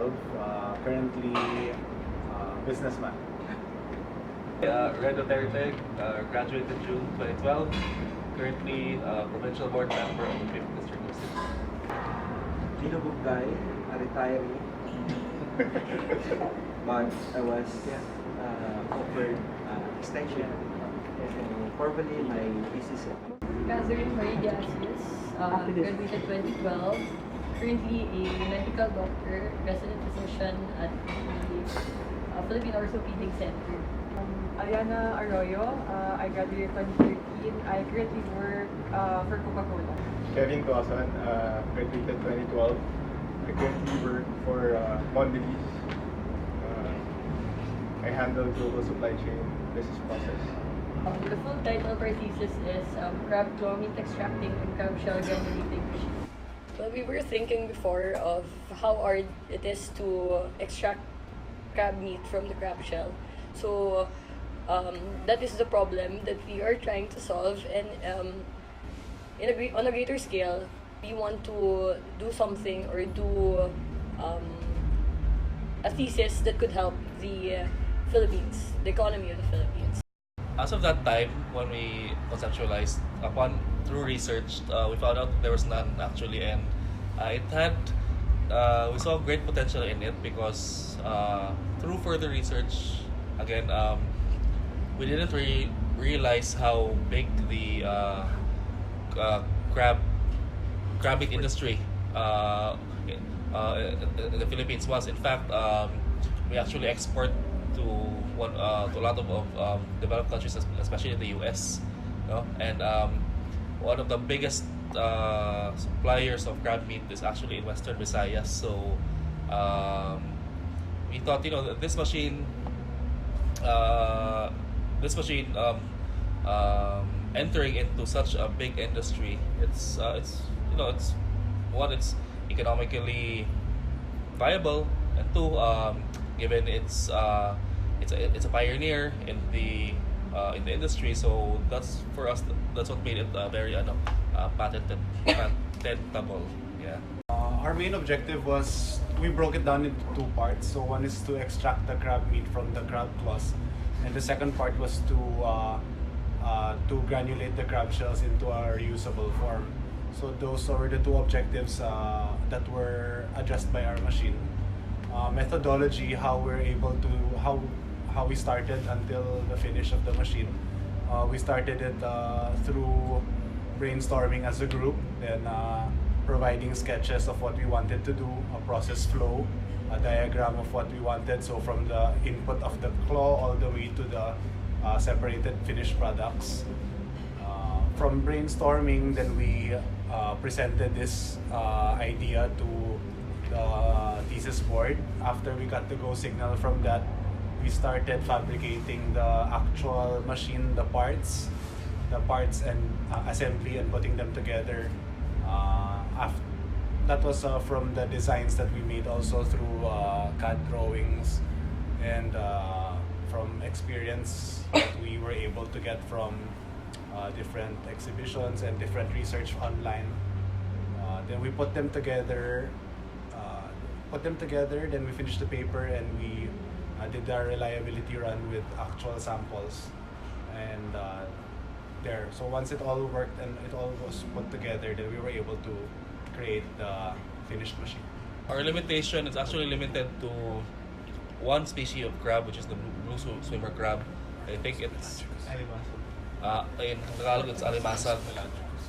2012, currently businessman. Andrei Duterte, graduated June 2012, currently provincial board member of the 5th District of City. Nilo Bugtai, a retiree, but I was offered extension. And formally, my thesis. Katherine Marie de Asis, graduated 2012, currently a medical doctor, resident physician at the Philippine Orthopedic Center. Alyanna Arroyo, I graduated 2013. I currently work for Coca-Cola. Tuason, graduated 2012. I currently work for Mondelez. I handle global supply chain business process. The full title of our thesis is Crab Claw Meat Extracting and Crab Shell Granulating Machine. Well, we were thinking before of how hard it is to extract crab meat from the crab shell. So that is the problem that we are trying to solve, and on a greater scale, we want to do something or do a thesis that could help the Philippines, the economy of the Philippines. As of that time, when we conceptualized, through research, we found out there was none actually, and we saw great potential in it because through further research, again, we didn't realize how big the crab meat industry in the Philippines was. In fact, we actually export to a lot of developed countries, especially in the US, you know? And one of the biggest suppliers of crab meat is actually in Western Visayas. So we thought, this machine entering into such a big industry, it's economically viable, and two, given it's a pioneer in the industry. So that's what made it very patentable. Yeah. Our main objective was, we broke it down into two parts. So one is to extract the crab meat from the crab claws, and the second part was to granulate the crab shells into a reusable form. So those were the two objectives that were addressed by our machine. Methodology, how we started until the finish of the machine. We started it through brainstorming as a group, then providing sketches of what we wanted to do, a process flow, a diagram of what we wanted. So from the input of the claw all the way to the separated finished products. From brainstorming, then we presented this idea to the thesis board. After we got the go signal from that, we started fabricating the actual machine, the parts and assembly and putting them together. That was from the designs that we made also through CAD drawings, and from experience that we were able to get from different exhibitions and different research online. Then we put them together, then we finished the paper, and we did our reliability run with actual samples. And there, so once it all worked and it all was put together, then we were able to create the finished machine. Our limitation is actually limited to one species of crab, which is the blue swimmer crab. I think it's in Tagalog it's Alimasag.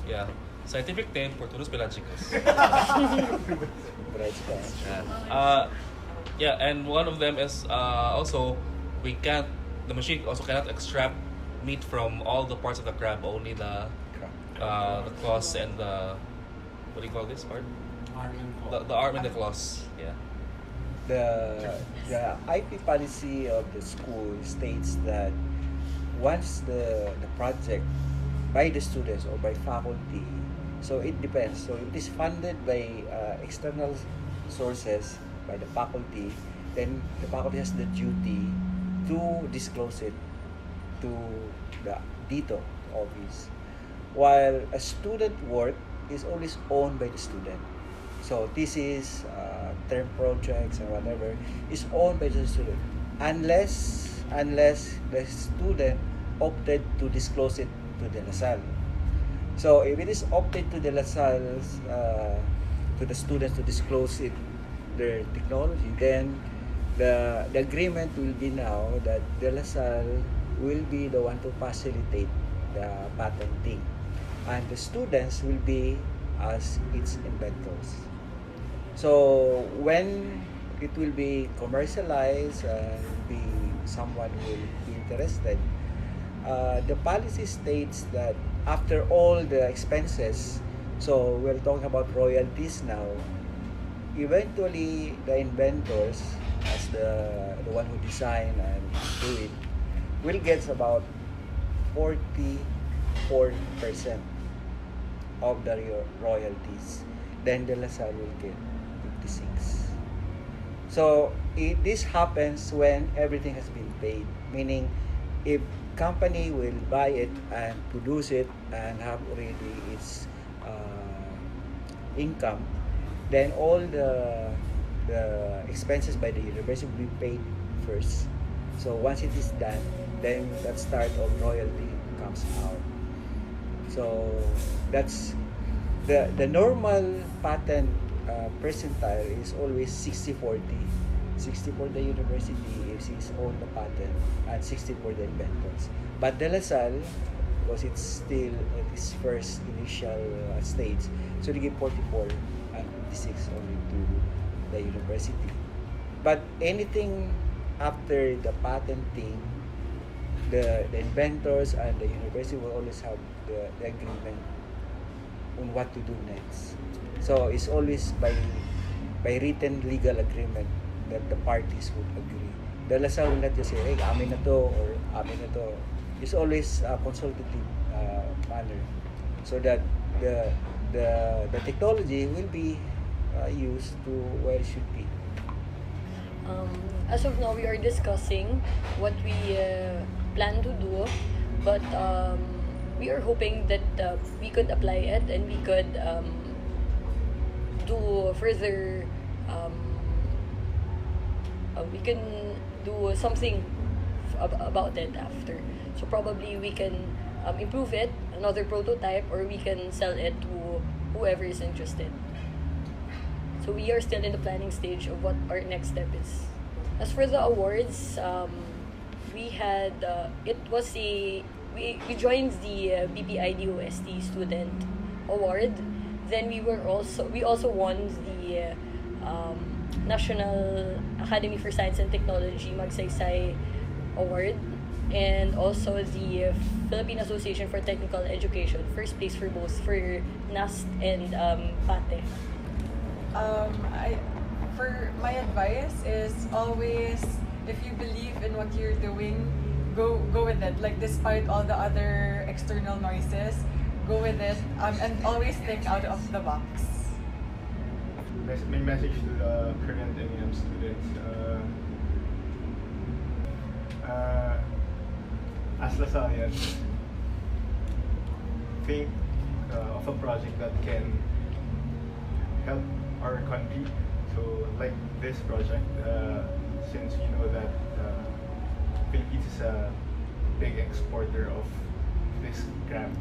Yeah. Scientific name, Portunus pelagicus. Yeah, and one of them is also the machine also cannot extract meat from all the parts of the crab, only the claws and the, what do you call this part? Arm and claw. The arm and the claws. Yeah. The IP policy of the school states that once the project by the students or by faculty, so it depends. So it is funded by external sources by the faculty, then the faculty has the duty to disclose it to the DITO office. While a student work is always owned by the student. So thesis, term projects, and whatever is owned by the student, unless the student opted to disclose it to the LaSalle. So if it is opted to the LaSalle's, to the students to disclose it, their technology, then the agreement will be now that the LaSalle will be the one to facilitate the patenting, and the students will be as its inventors. So when it will be commercialized and be someone who will be interested, the policy states that after all the expenses, so we're talking about royalties now, eventually the inventors, as the one who design and do it, will get about 44% of the royalties. Then the LaSalle will get 56. So this happens when everything has been paid, meaning if company will buy it and produce it and have already its income, then all the expenses by the university will be paid first. So once it is done, then that start of royalty comes out. So that's the normal patent percentile is always 60-40. 60 for the university if it's own the patent, and 60 for the inventors. But the LaSalle, because it's still at its first initial stage, so they give 44 and 56 only to the university. But anything after the patenting, the inventors and the university will always have the agreement on what to do next. So it's always by written legal agreement that the parties would agree. The LaSalle will not just say, hey, amin na to or amin na to. It's always a consultative manner, so that the technology will be used to where it should be. As of now, we are discussing what we plan to do, but we are hoping that we could apply it and we could do further. We can do something about it after. So probably we can improve it, another prototype, or we can sell it to whoever is interested. So we are still in the planning stage of what our next step is. As for the awards, we had we joined the BPIDOST Student Award. Then we also won the National Academy for Science and Technology Magsaysay Award, and also the Philippine Association for Technical Education, first place for both for NAST and PATE. For my advice is always, if you believe in what you're doing, go with it. Like despite all the other external noises, go with it, and always think out of the box. My message to the current MEM students, as LaSallians, think of a project that can help our country. So like this project, since you know that Philippines is a big exporter of this craft.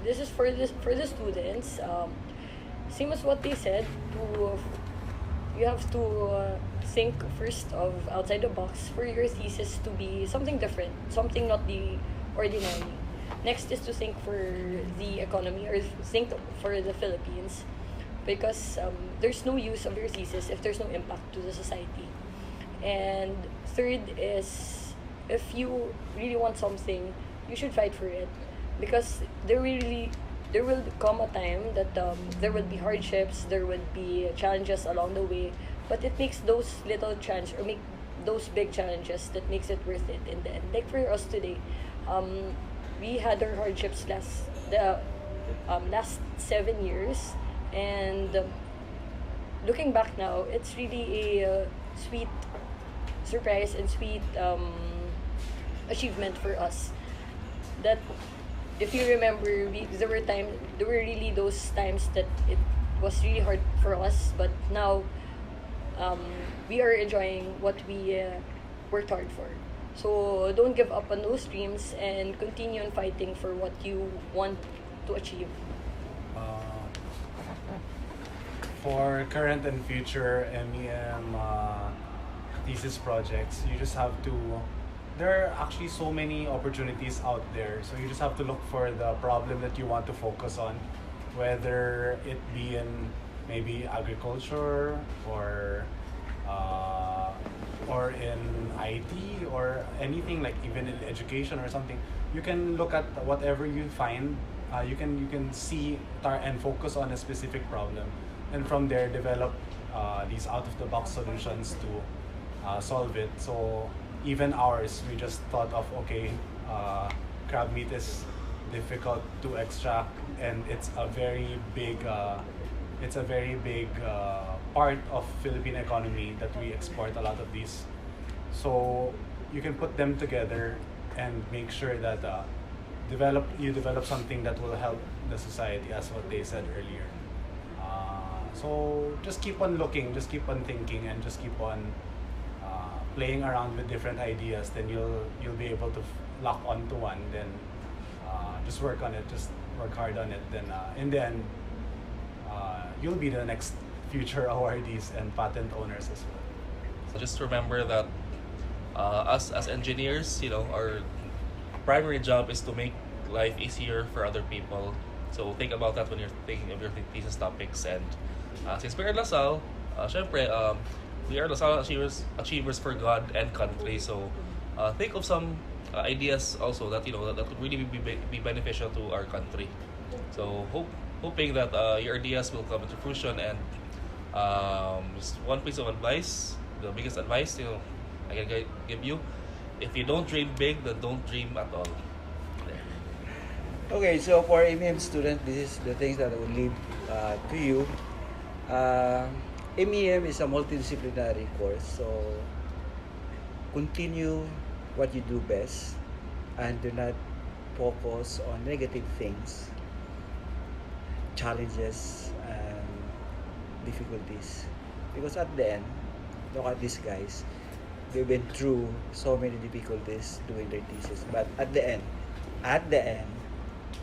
This is for the students. Same as what they said, you have to think first of outside the box for your thesis to be something different, something not the ordinary. Next is to think for the economy, or think for the Philippines, because there's no use of your thesis if there's no impact to the society. And third is, if you really want something, you should fight for it, because there will come a time that there will be hardships, there will be challenges along the way, but it makes those little challenges, or make those big challenges, that makes it worth it in the end. Like for us today, we had our hardships last 7 years, and looking back now, it's really a sweet surprise and sweet achievement for us. That if you remember, there were really those times that it was really hard for us, but now we are enjoying what we worked hard for. So don't give up on those dreams and continue on fighting for what you want to achieve. For current and future MEM thesis projects, you just have to. There are actually so many opportunities out there, so you just have to look for the problem that you want to focus on, whether it be in maybe agriculture or in IT or anything, like even in education or something. You can look at whatever you find. You can see and focus on a specific problem, and from there develop these out of the box solutions to solve it. So even ours, we just thought of, okay, crab meat is difficult to extract, and it's a very big part of Philippine economy that we export a lot of these. So you can put them together and make sure that you develop something that will help the society, as what they said earlier. So just keep on looking, just keep on thinking, and just keep on playing around with different ideas. Then you'll be able to lock onto one. Then just work on it, just work hard on it. Then in the end, you'll be the next future awardees and patent owners as well. So just remember that us as engineers, our primary job is to make life easier for other people. So think about that when you're thinking of your thesis topics. And since we're in LaSalle, syempre, we are LaSalle achievers for God and country. So think of some ideas also that that would really be beneficial to our country. So hoping that your ideas will come into fruition. And just one piece of advice, the biggest advice I can give you: if you don't dream big, then don't dream at all. Okay, so for MEM student, this is the things that I will leave to you. MEM is a multidisciplinary course, so continue what you do best and do not focus on negative things, challenges, and difficulties. Because at the end, look at these guys. They've been through so many difficulties doing their thesis, but at the end,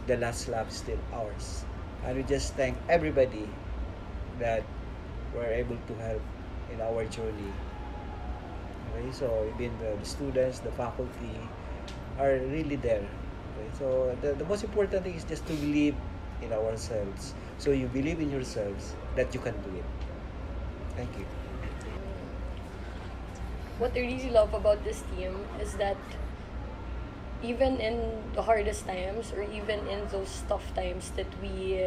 the last lap is still ours. And we just thank everybody that were able to help in our journey. Okay, so even the students, the faculty are really there. Okay, so the most important thing is just to believe in ourselves. So you believe in yourselves that you can do it. Thank you. What I really love about this team is that even in the hardest times, or even in those tough times that we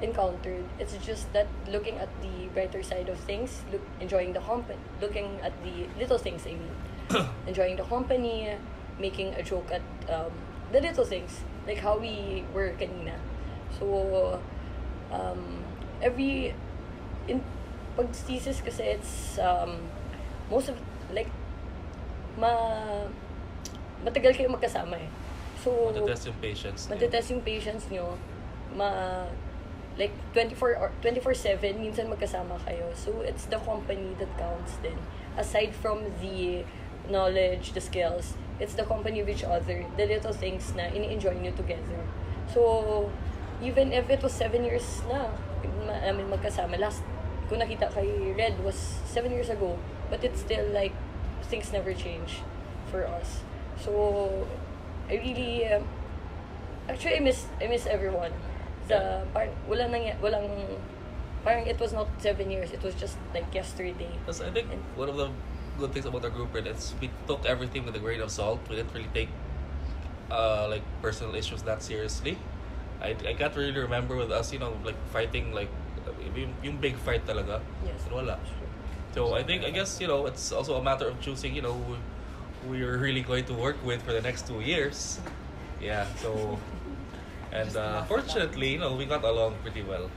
encountered, it's just that looking at the brighter side of things, enjoying the company, looking at the little things, I mean, enjoying the company, making a joke at the little things, like how we were kanina. So pag thesis kasi, it's most of like matagal kayo magkasama eh. So Matetest yung patience. matetest yung patience nyo. Like 24/7 minsan magkasama kayo. So it's the company that counts then. Aside from the knowledge, the skills, it's the company of each other, the little things na ini-enjoy nyo together. So even if it was 7 years na namin magkasama, last ko nakita kay Red was 7 years ago, but it's still like things never change for us. So I really actually I miss everyone. Parang it was not 7 years, it was just like yesterday. Because I think one of the good things about our group is we took everything with a grain of salt. We didn't really take like personal issues that seriously. I can't really remember with us, like fighting, like yung big fight talaga. Yes. Wala. So I guess it's also a matter of choosing who we're really going to work with for the next 2 years. Yeah. So and fortunately, we got along pretty well.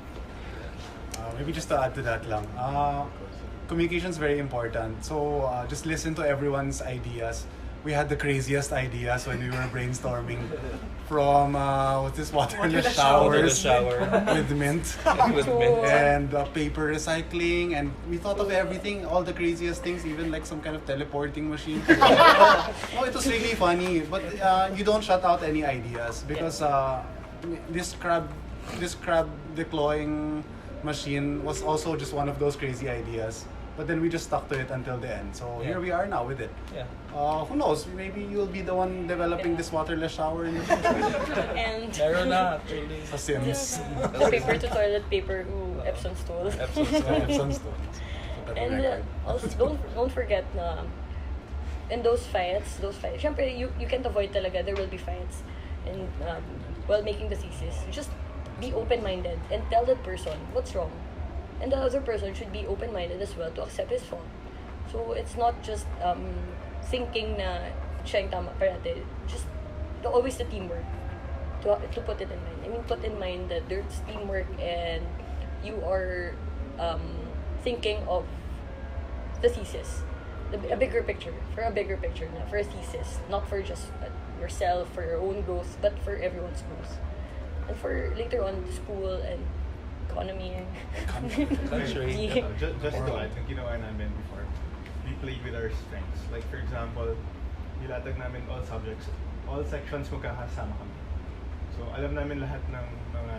Maybe just to add to that lang. Communication is very important. So just listen to everyone's ideas. we had the craziest ideas when we were brainstorming. From what's this, waterless showers shower. with mint. With mint. And paper recycling, and we thought of everything, all the craziest things, even like some kind of teleporting machine. No, it was really funny, but you don't shut out any ideas because this crab deploying machine was also just one of those crazy ideas. But then we just stuck to it until the end. So here we are now with it. Yeah. Who knows? Maybe you'll be the one developing this waterless shower in the future. And Meron na, actually. Sa Sims. the paper to toilet paper who Epsom stole. Epsom stone. And also don't forget na in those fights, syempre you can't avoid talaga, there will be fights. And while making the thesis, just be open-minded and tell that person what's wrong. And the other person should be open-minded as well to accept his fault. So it's not just thinking na siya yung tama parate. Just always the teamwork. To put it in mind. I mean, put in mind that there's teamwork and you are thinking of the thesis. A bigger picture. For a bigger picture na. For a thesis. Not for just yourself, for your own growth, but for everyone's growth. And for later on, the school and economy. Country. Just to add, yung ginawa namin before, we play with our strengths. Like for example, nilatag namin all subjects, all sections magkakasama kami. So alam namin lahat ng mga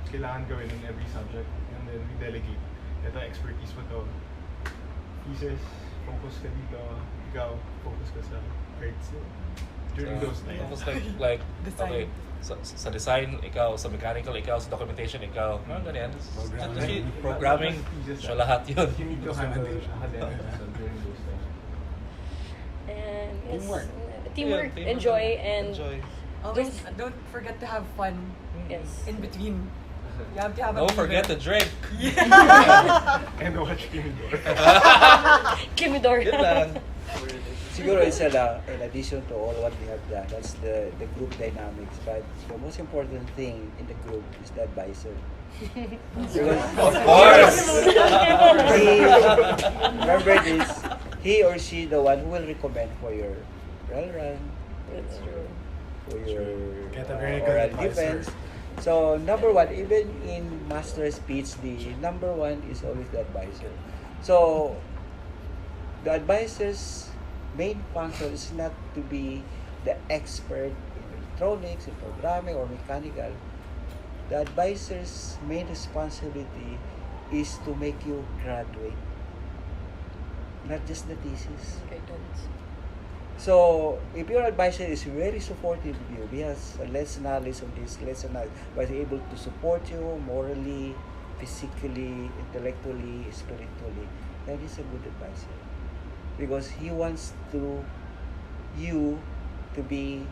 kailangan gawin in every subject, and then we delegate. Ito, expertise mo to. Thesis, focus ka dito. Ikaw, focus ka sa grades. During those times. Almost like Design. okay, sa design, ikaw, sa mechanical, ikaw, sa documentation, ikaw. Ganyan. Programming, siya lahat yun. You need to handle academics during those times. And yes, Teamwork. Teamwork, Yeah, enjoy, and Always don't forget to have fun yes. in between. You have to have Don't a forget to drink. And watch Kimidor. Kimidor. Yun lang. Siguro isa lang, in addition to all what we have done, that's the group dynamics. But the most important thing in the group is the advisor. Of course! Remember this, he or she the one who will recommend for your oral run, That's true. for your Get a very good oral advisor. defense. So number one, even in master's PhD, number one is always the advisor. So the advisor's main function is not to be the expert in electronics, in programming, or mechanical. The advisor's main responsibility is to make you graduate, not just the thesis. Okay, don't. So, if your advisor is very supportive of you, he has less knowledge of this, less knowledge, but is able to support you morally, physically, intellectually, spiritually, then he's a good advisor. Because he wants you to be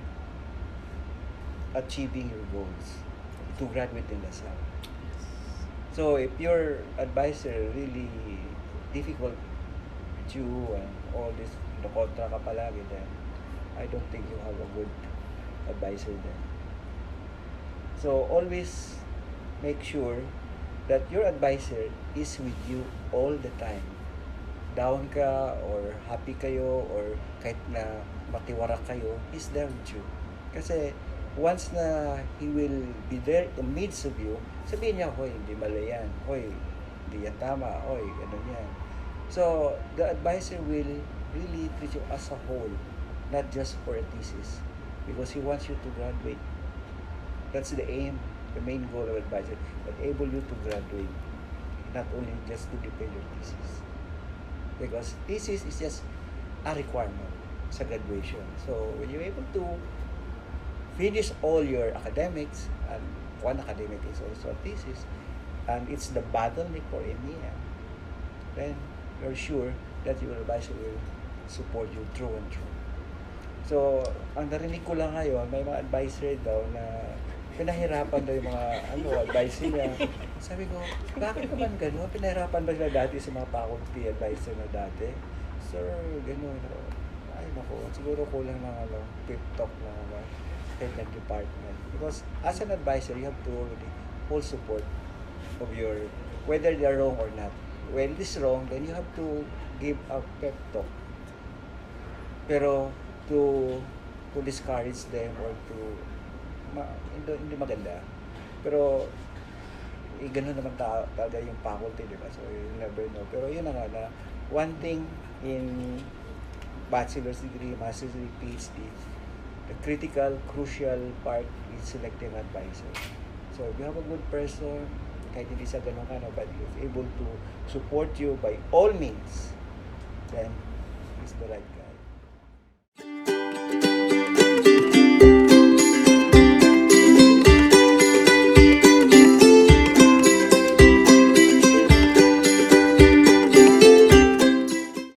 achieving your goals, to graduate in LaSalle. So, if your advisor really difficult with you and all this, kontra ka palagi, then I don't think you have a good advisor then. So always make sure that your advisor is with you all the time. Down ka or happy kayo or kahit na matiwara kayo, he's there with you. Kasi once na he will be there in the midst of you, sabihin niya, hoy, hindi mali yan. Hoy, hindi yan tama. Hoy, ganun yan. So the advisor will really treat you as a whole, not just for a thesis, because he wants you to graduate. That's the aim, the main goal of advisor, but able you to graduate, not only just to defend your thesis. Because thesis is just a requirement sa graduation. So when you're able to finish all your academics, and one academic is also a thesis, and it's the bottleneck for MEM, then you're sure that your advisor will support you through and through. So, ang narinig ko lang ngayon, may mga advisor daw na pinahirapan daw yung mga advisor niya. Sabi ko, bakit naman gano'n? Pinahirapan ba sila dati sa mga faculty advisor na dati? Sir, gano'n. Ay, naku, siguro kulang ng pep talk na head ng department. Because as an advisor, you have to already full support of your, whether they are wrong or not. When it is wrong, then you have to give a pep talk. Pero to discourage them or to hindi maganda. Pero ganun naman talaga yung faculty, di ba? So you never know. Pero yun na nga na one thing in bachelor's degree, master's degree, PhD, the critical, crucial part is selecting advisor. So if you have a good person, kahit hindi sa ganun ka na, but is able to support you by all means, then he's the right guy.